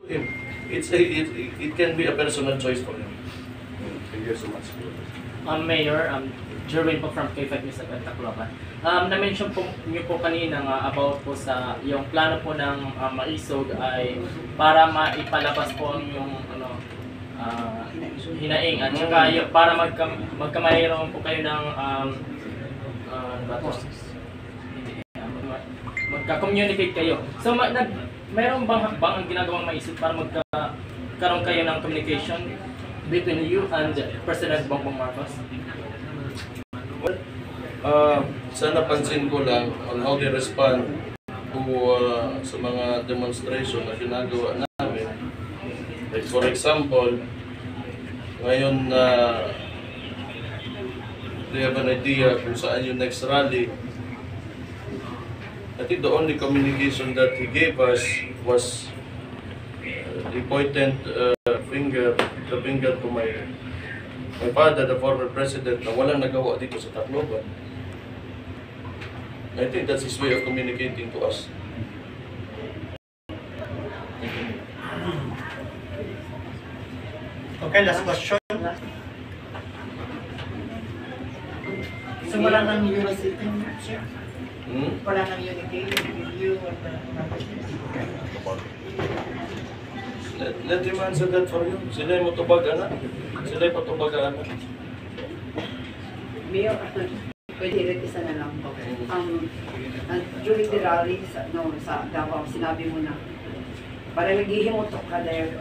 him. It can be a personal choice for him. Thank you so much. Mayor, Jerwin po from K5 News at Tacloban. Na-mention po niyo po kanina nga about po sa yung plano po ng maisog ay para maipalabas po yung hinaing at saka yung, para magkamayroon po kayo ng magka-communicate kayo. So mayroon bang ang ginagawang maisog para magkaroon kayo ng communication between you and President Bongbong Marcos? Sana pansin ko lang on how they respond to sa mga demonstration na ginagawa namin. Like for example, ngayon they have an idea kung saan yung next rally. I think the only communication that he gave us was he pointed the finger to my father, the former president, na walang nagawa dito sa Tacloban. I think that's his way of communicating to us. Okay, last question. So wala nang unity, sir? Wala nang unity with you and Let him answer that for you. Sila yung matubag, anak. Sila yung patubag, anak. Mayor, pwede rin isa na lang. During the rally sa Davao, sinabi mo na para naghihimutok ka there,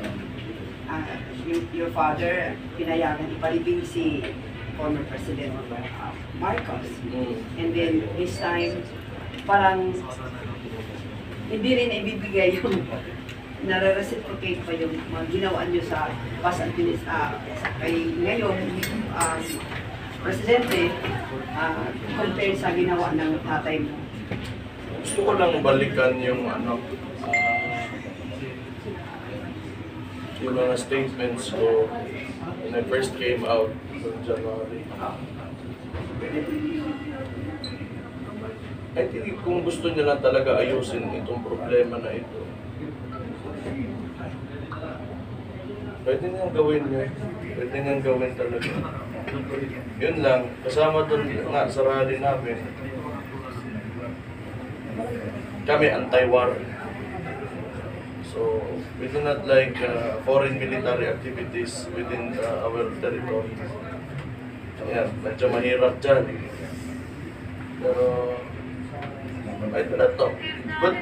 your father pinayagan ipalibing si former President Marcos. And then this time, parang hindi rin ibibigay yung nare-reciprocate pa yung mga ginawa nyo sa past administration. Kay ngayon, Presidente, compare sa ginawa ng tatay mo. Gusto ko lang balikan yung yung mga statements ko when I first came out from January. I think kung gusto nila talaga ayusin itong problema na ito, pwede niyang gawin yun. Pwede niyang gawin talaga. Yun lang, kasama doon nga sa rally namin, kami anti-war. So, we do not like foreign military activities within our territory. Ayan, medyo mahirap dyan. Pero, I do not know. But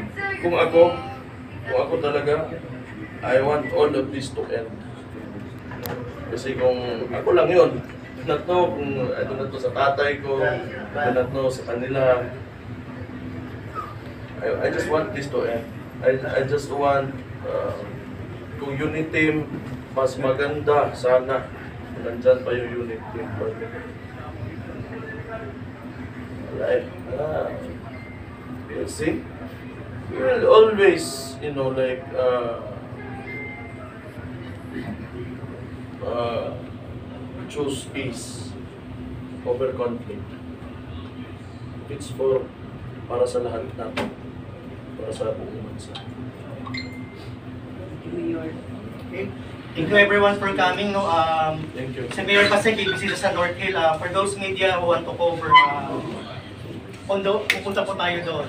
kung ako talaga, I want all of this to end. Kasi kung ako lang yun, I do not know kung I do not know sa tatay ko, I do not know sa kanila. I just want this to end. I just want kung unit team, mas maganda sana. Nandyan pa yung unit team. Alright. We'll see. We will always, you know, like, choose peace over conflict. It's para sa lahat natin. Para sa buong bansa. Okay. Thank you everyone for coming. Thank you. Si Mayor kasi KBC sa North Hill. For those media who want to cover, pupunta po tayo doon.